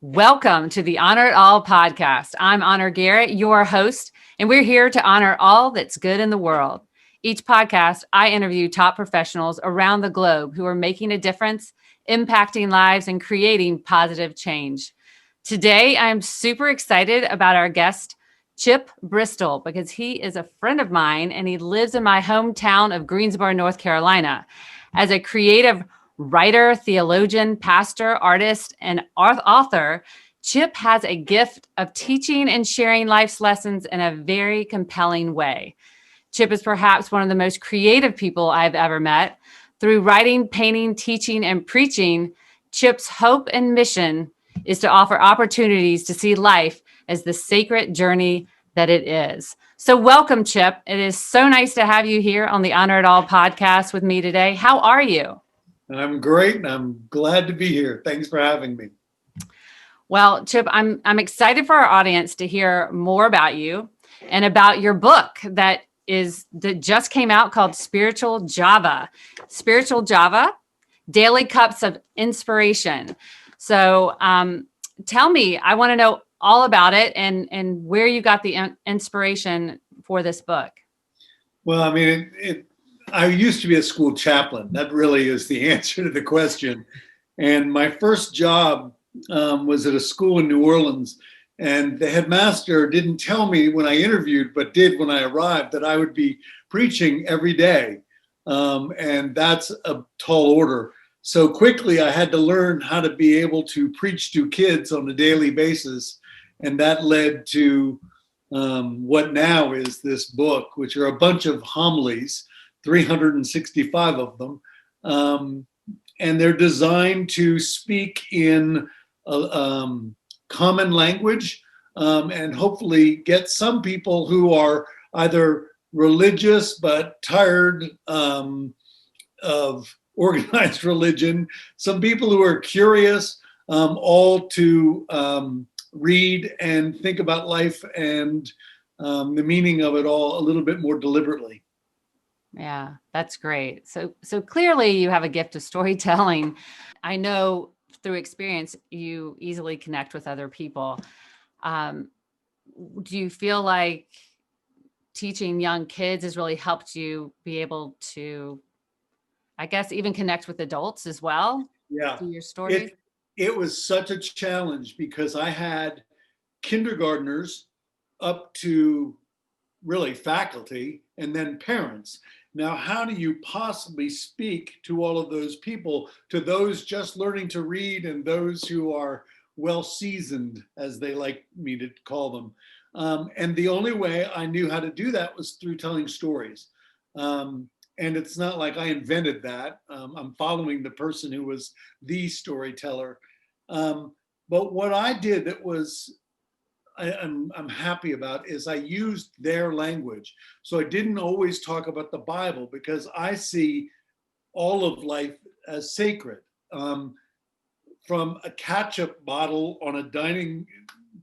Welcome to the Honor It All podcast. I'm Honor Garrett, your host, and we're here to honor all that's good in the world. Each podcast, I interview top professionals around the globe who are making a difference, impacting lives, and creating positive change. Today, I am super excited about our guest, Chip Bristol, because he is a friend of mine and he lives in my hometown of Greensboro, North Carolina. As a creative writer, theologian, pastor, artist, and author, Chip has a gift of teaching and sharing life's lessons in a very compelling way. Chip is perhaps one of the most creative people I've ever met. Through writing, painting, teaching, and preaching, Chip's hope and mission is to offer opportunities to see life as the sacred journey that it is. So welcome, Chip. It is so nice to have you here on the Honor It All podcast with me today. How are you? I'm great, and I'm glad to be here. Thanks for having me. Well, Chip, I'm excited for our audience to hear more about you and about your book that just came out called Spiritual Java. Spiritual Java, Daily Cups of Inspiration. So tell me, I want to know all about it and where you got the inspiration for this book. Well, I mean, I used to be a school chaplain. That really is the answer to the question. And my first job was at a school in New Orleans. And the headmaster didn't tell me when I interviewed, but did when I arrived, that I would be preaching every day. And that's a tall order. So quickly, I had to learn how to be able to preach to kids on a daily basis. And that led to what now is this book, which are a bunch of homilies, 365 of them. And they're designed to speak in common language and hopefully get some people who are either religious but tired of organized religion, some people who are curious, all to read and think about life and the meaning of it all a little bit more deliberately. Yeah, that's great. So clearly you have a gift of storytelling. I know through experience you easily connect with other people. Do you feel like teaching young kids has really helped you be able to, I guess, even connect with adults as well Yeah, through your stories? it was such a challenge because I had kindergartners up to really faculty and then parents. Now, how do you possibly speak to all of those people, to those just learning to read and those who are well seasoned, as they like me to call them? And the only way I knew how to do that was through telling stories. And it's not like I invented that. I'm following the person who was the storyteller. But what I did that was I'm happy about is I used their language. So I didn't always talk about the Bible because I see all of life as sacred. From a ketchup bottle on a dining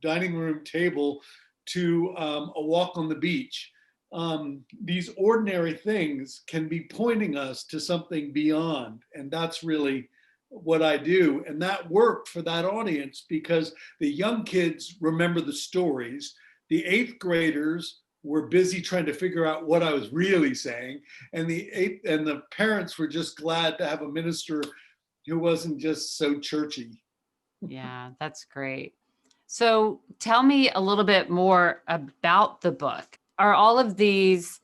room table to a walk on the beach. These ordinary things can be pointing us to something beyond. And that's really what I do. And that worked for that audience because the young kids remember the stories. The eighth graders were busy trying to figure out what I was really saying. And the parents were just glad to have a minister who wasn't just so churchy. Yeah, that's great. So tell me a little bit more about the book. Are all of these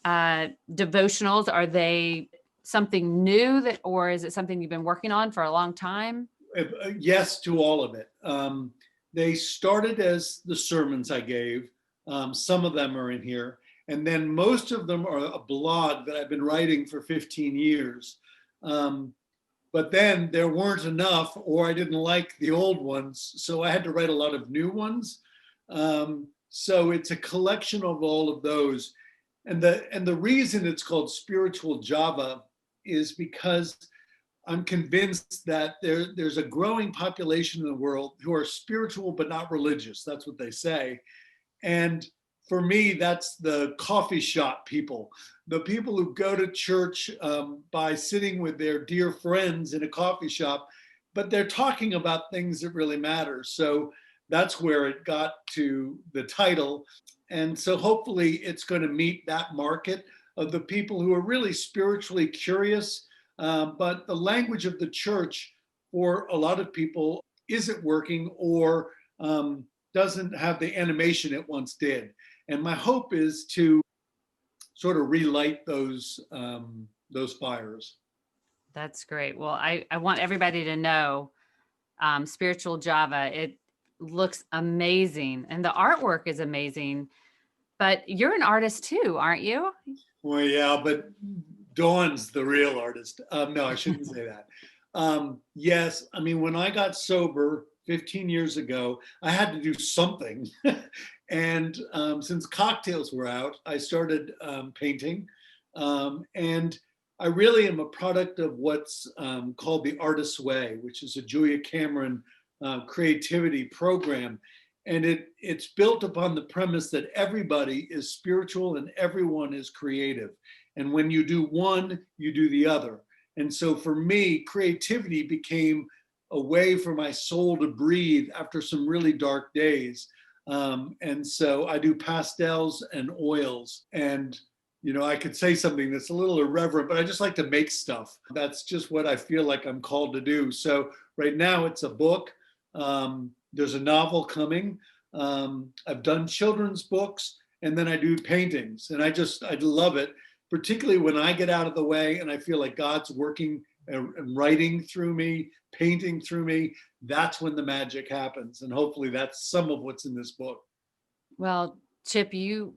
devotionals, are they something new or is it something you've been working on for a long time? Yes to all of it. They started as the sermons I gave. Some of them are in here. And then most of them are a blog that I've been writing for 15 years. But then there weren't enough, or I didn't like the old ones. So I had to write a lot of new ones. So it's a collection of all of those. And the reason it's called Spiritual Java is because I'm convinced that there's a growing population in the world who are spiritual but not religious. That's what they say. And for me, that's the coffee shop people, the people who go to church by sitting with their dear friends in a coffee shop but they're talking about things that really matter. So that's where it got to the title. And so hopefully it's going to meet that market of the people who are really spiritually curious. But the language of the church for a lot of people isn't working, or doesn't have the animation it once did. And my hope is to sort of relight those fires. That's great. Well, I want everybody to know Spiritual Java. It looks amazing and the artwork is amazing. But you're an artist too, aren't you? Well, yeah, but Dawn's the real artist. No, I shouldn't say that. Yes, I mean, when I got sober 15 years ago, I had to do something. And since cocktails were out, I started painting. And I really am a product of what's called the Artist's Way, which is a Julia Cameron creativity program. And it's built upon the premise that everybody is spiritual and everyone is creative. And when you do one, you do the other. And so for me, creativity became a way for my soul to breathe after some really dark days. And so I do pastels and oils. And, I could say something that's a little irreverent, but I just like to make stuff. That's just what I feel like I'm called to do. So right now it's a book. There's a novel coming. I've done children's books, and then I do paintings. And I love it, particularly when I get out of the way and I feel like God's working and writing through me, painting through me. That's when the magic happens. And hopefully that's some of what's in this book. Well, Chip, you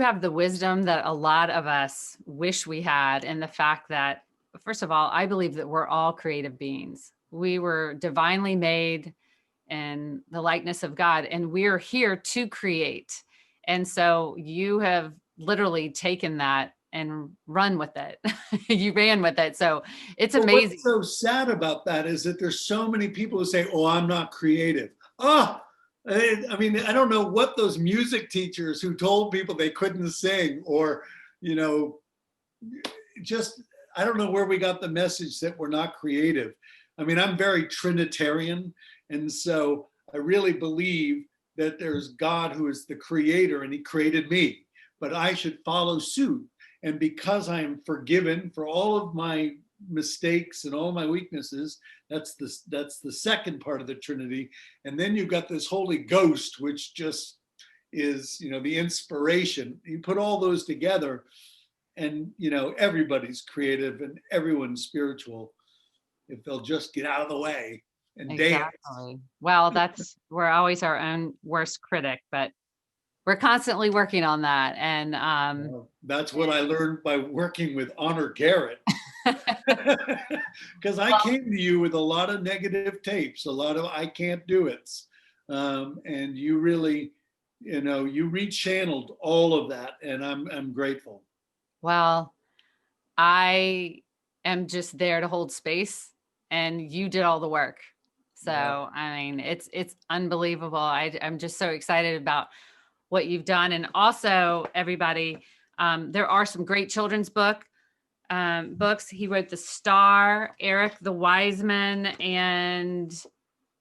have the wisdom that a lot of us wish we had, and the fact that, first of all, I believe that we're all creative beings. We were divinely made in the likeness of God, and we're here to create. And so you have literally taken that and run with it. You ran with it. So it's amazing. What's so sad about that is that there's so many people who say, "Oh, I'm not creative." Oh, I mean, I don't know what those music teachers who told people they couldn't sing, or, just, I don't know where we got the message that we're not creative. I mean, I'm very Trinitarian. And so I really believe that there's God who is the creator and he created me, but I should follow suit. And because I am forgiven for all of my mistakes and all my weaknesses, that's the second part of the Trinity. And then you've got this Holy Ghost, which just is, the inspiration. You put all those together and, everybody's creative and everyone's spiritual if they'll just get out of the way and dance. Exactly. Well, we're always our own worst critic, but we're constantly working on that. And Well, that's what I learned by working with Honor Garrett. Because I came to you with a lot of negative tapes, a lot of I can't do it. And you really, you rechanneled all of that, and I'm grateful. Well, I am just there to hold space, and you did all the work. So, Yeah. I mean, it's unbelievable. I'm just so excited about what you've done. And also, everybody, there are some great children's books. He wrote The Star, Eric the Wise Man, and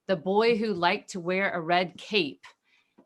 The Boy Who Liked to Wear a Red Cape.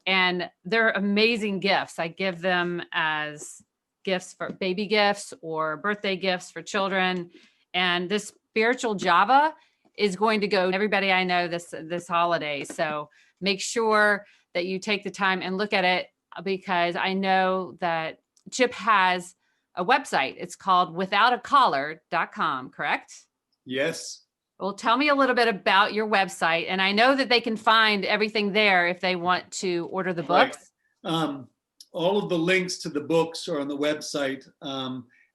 And they're amazing gifts. I give them as gifts for baby gifts or birthday gifts for children. And this Spiritual Java is going to go to everybody I know this holiday. So make sure that you take the time and look at it, because I know that Chip has a website. It's called withoutacollar.com, correct? Yes. Well, tell me a little bit about your website. And I know that they can find everything there if they want to order the books. Right. All of the links to the books are on the website.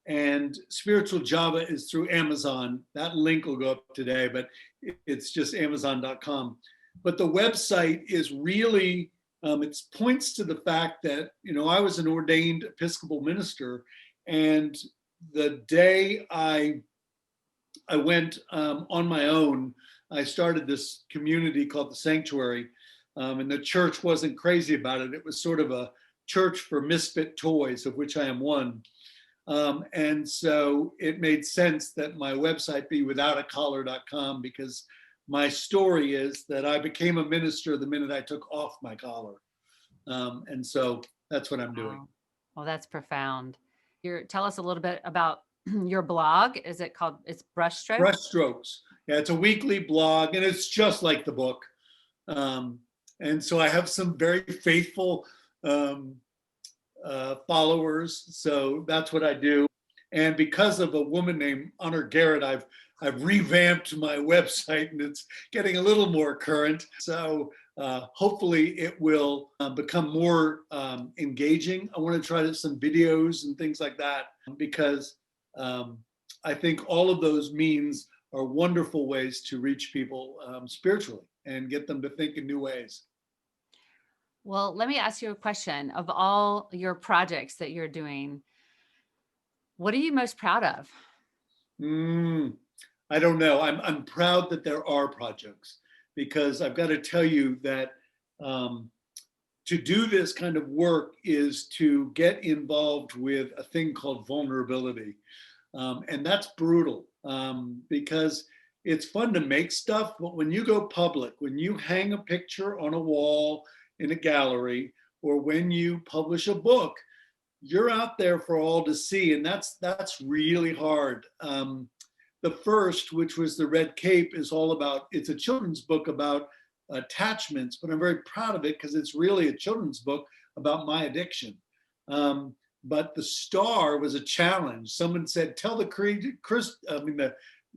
And Spiritual Java is through Amazon. That link will go up today, but it's just amazon.com. But the website is really, it points to the fact that, I was an ordained Episcopal minister, and the day I went on my own, I started this community called the Sanctuary, and the church wasn't crazy about it. It was sort of a church for misfit toys, of which I am one. And so it made sense that my website be withoutacollar.com, because my story is that I became a minister the minute I took off my collar. And so that's what I'm doing. Wow. Well, that's profound. Tell us a little bit about your blog. Is it called, it's Brushstrokes? Brushstrokes. Yeah, it's a weekly blog, and it's just like the book. And so I have some very faithful followers. So that's what I do. And because of a woman named Honor Garrett, I've revamped my website, and it's getting a little more current. So hopefully it will become more engaging. I want to try some videos and things like that, because I think all of those means are wonderful ways to reach people spiritually and get them to think in new ways. Well, let me ask you a question. Of all your projects that you're doing, what are you most proud of? I don't know. I'm proud that there are projects, because I've got to tell you that to do this kind of work is to get involved with a thing called vulnerability. And that's brutal, because it's fun to make stuff, but when you go public, when you hang a picture on a wall in a gallery, or when you publish a book, you're out there for all to see, and that's really hard. The first, which was The Red Cape, is all about, it's a children's book about attachments, but I'm very proud of it because it's really a children's book about my addiction. But The Star was a challenge. Someone said, tell the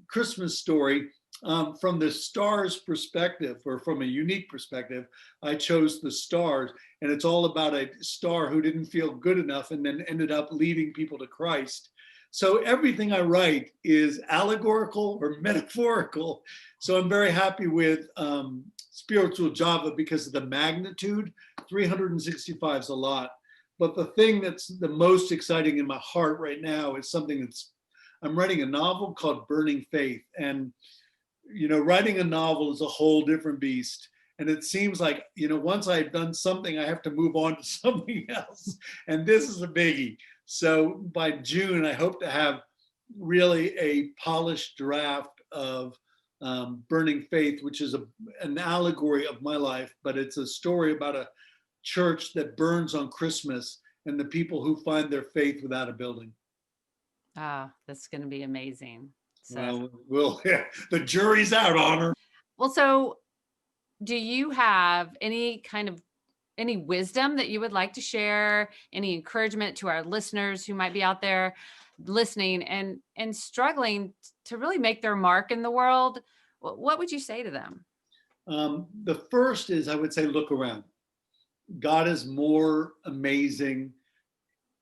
Christmas story from the star's perspective, or from a unique perspective. I chose The Stars, and it's all about a star who didn't feel good enough and then ended up leading people to Christ. So everything I write is allegorical or metaphorical. So I'm very happy with Spiritual Java because of the magnitude. 365 is a lot. But the thing that's the most exciting in my heart right now is something I'm writing a novel called Burning Faith. And, writing a novel is a whole different beast. And it seems like, once I've done something, I have to move on to something else. And this is a biggie. So by June, I hope to have really a polished draft of Burning Faith, which is an allegory of my life, but it's a story about a church that burns on Christmas and the people who find their faith without a building. Ah, that's going to be amazing. So, the jury's out, Honor. Well, so do you have any wisdom that you would like to share, any encouragement to our listeners who might be out there listening and struggling to really make their mark in the world? What would you say to them? The first is, I would say, look around. God is more amazing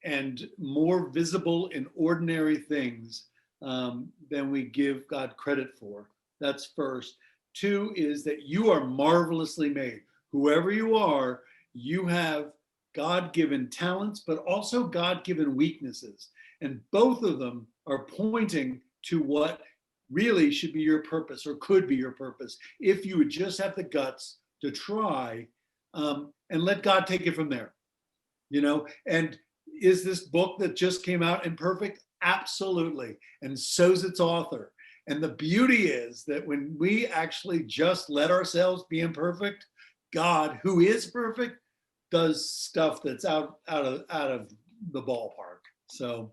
and more visible in ordinary things than we give God credit for. That's first. Two is that you are marvelously made. Whoever you are, you have God-given talents, but also God-given weaknesses. And both of them are pointing to what really should be your purpose, or could be your purpose, if you would just have the guts to try and let God take it from there. And is this book that just came out imperfect? Absolutely. And so's its author. And the beauty is that when we actually just let ourselves be imperfect, God, who is perfect, does stuff that's out of the ballpark. So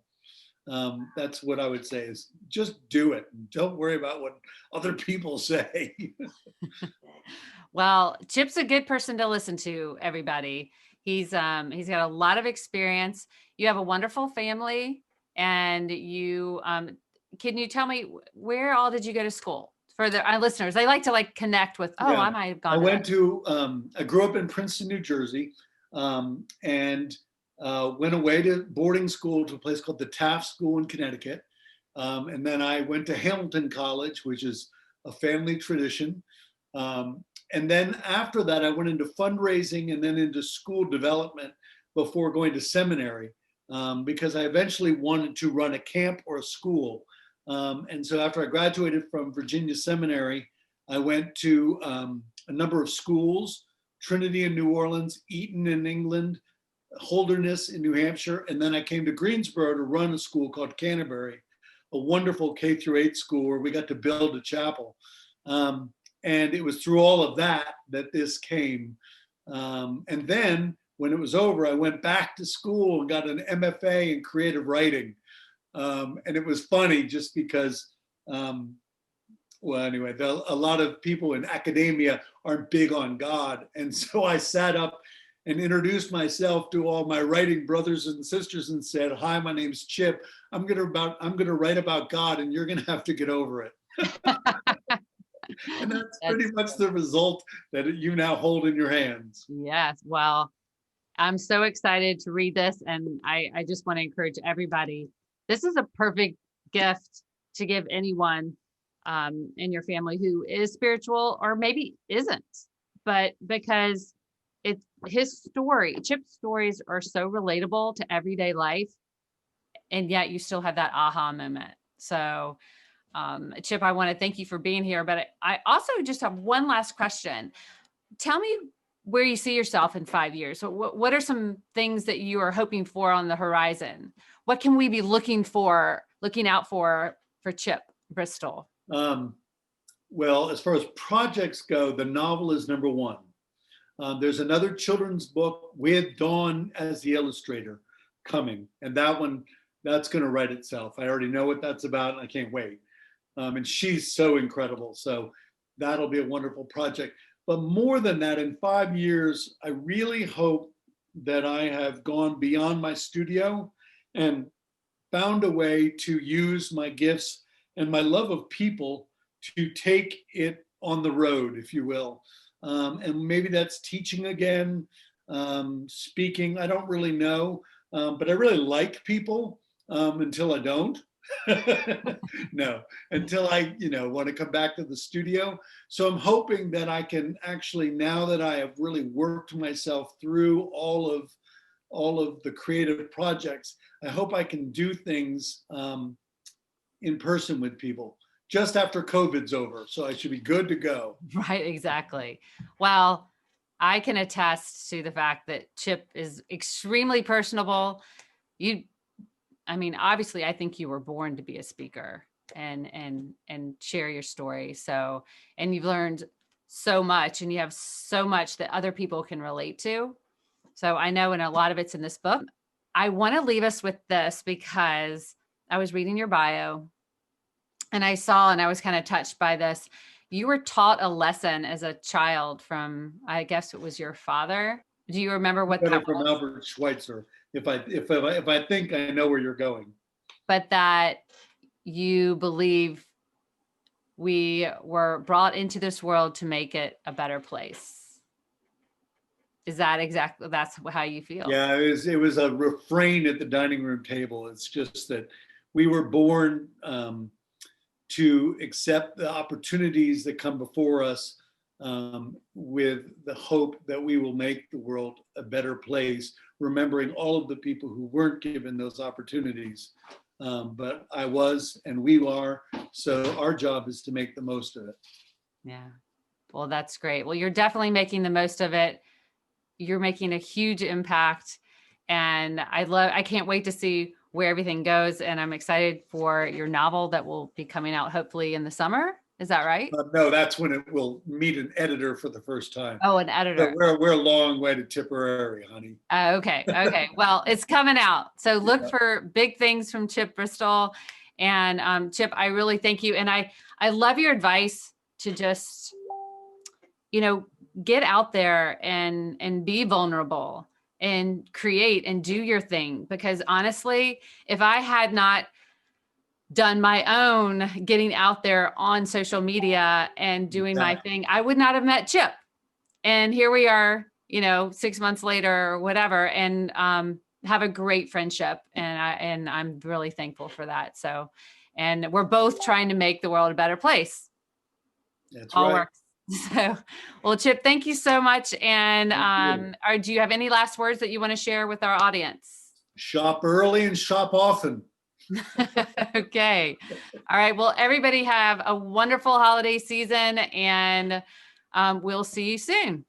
that's what I would say, is just do it. Don't worry about what other people say. Well, Chip's a good person to listen to, everybody. He's got a lot of experience. You have a wonderful family, and you can you tell me, where all did you go to school? For our listeners, they like to connect with, Yeah. I might have gone. I grew up in Princeton, New Jersey, and went away to boarding school to a place called the Taft School in Connecticut. And then I went to Hamilton College, which is a family tradition. And then after that, I went into fundraising and then into school development before going to seminary, because I eventually wanted to run a camp or a school. And so after I graduated from Virginia Seminary, I went to a number of schools: Trinity in New Orleans, Eton in England, Holderness in New Hampshire. And then I came to Greensboro to run a school called Canterbury, a wonderful K-8 school where we got to build a chapel. And it was through all of that this came. And then when it was over, I went back to school and got an MFA in creative writing. And it was funny just because, well, anyway, a lot of people in academia aren't big on God. And so I sat up and introduced myself to all my writing brothers and sisters and said, "Hi, my name's Chip. I'm gonna write about God, and you're gonna have to get over it." And that's pretty much the result that you now hold in your hands. Yes. Well, I'm so excited to read this. And I just want to encourage everybody. This is a perfect gift to give anyone in your family who is spiritual or maybe isn't, but because it's his story. Chip's stories are so relatable to everyday life. And yet you still have that aha moment. So Chip, I want to thank you for being here, but I also just have one last question. Tell me where you see yourself in 5 years. What are some things that you are hoping for on the horizon? What can we be looking out for Chip Bristol? Well, as far as projects go, the novel is number one. There's another children's book with Dawn as the illustrator coming, and that's going to write itself. I already know what that's about, and I can't wait. And she's so incredible. So that'll be a wonderful project. But more than that, in 5 years, I really hope that I have gone beyond my studio and found a way to use my gifts and my love of people to take it on the road, if you will. And maybe that's teaching again, speaking. I don't really know, but I really like people until I don't. No, until I, want to come back to the studio. So I'm hoping that I can actually, now that I have really worked myself through all of the creative projects, I hope I can do things in person with people just after COVID's over. So I should be good to go. Right, exactly. Well, I can attest to the fact that Chip is extremely personable. Obviously, I think you were born to be a speaker and share your story. So, and you've learned so much, and you have so much that other people can relate to. So I know, and a lot of it's in this book. I want to leave us with this because I was reading your bio and I was kind of touched by this. You were taught a lesson as a child from, I guess it was your father. Do you remember what that from was? Albert Schweitzer. If I think I know where you're going. But that you believe we were brought into this world to make it a better place. Is that exactly, that's how you feel? Yeah, it was a refrain at the dining room table. It's just that we were born to accept the opportunities that come before us with the hope that we will make the world a better place, remembering all of the people who weren't given those opportunities. But I was, and we are, so our job is to make the most of it. Yeah. Well, that's great. Well, you're definitely making the most of it. You're making a huge impact, and I can't wait to see where everything goes. And I'm excited for your novel that will be coming out hopefully in the summer. Is that right? No, that's when it will meet an editor for the first time. Oh, an editor. So we're a long way to Tipperary, honey. Okay. Well, it's coming out. So look for big things from Chip Bristol. And Chip, I really thank you. And I love your advice to just, get out there and be vulnerable and create and do your thing. Because honestly, if I had not done my own getting out there on social media and doing my thing, I would not have met Chip. And here we are, 6 months later or whatever, and have a great friendship. And I'm really thankful for that. So, and we're both trying to make the world a better place. That's all right. Works. So, well, Chip, thank you so much. And do you have any last words that you want to share with our audience? Shop early and shop often. Okay. All right. Well, everybody have a wonderful holiday season, and we'll see you soon.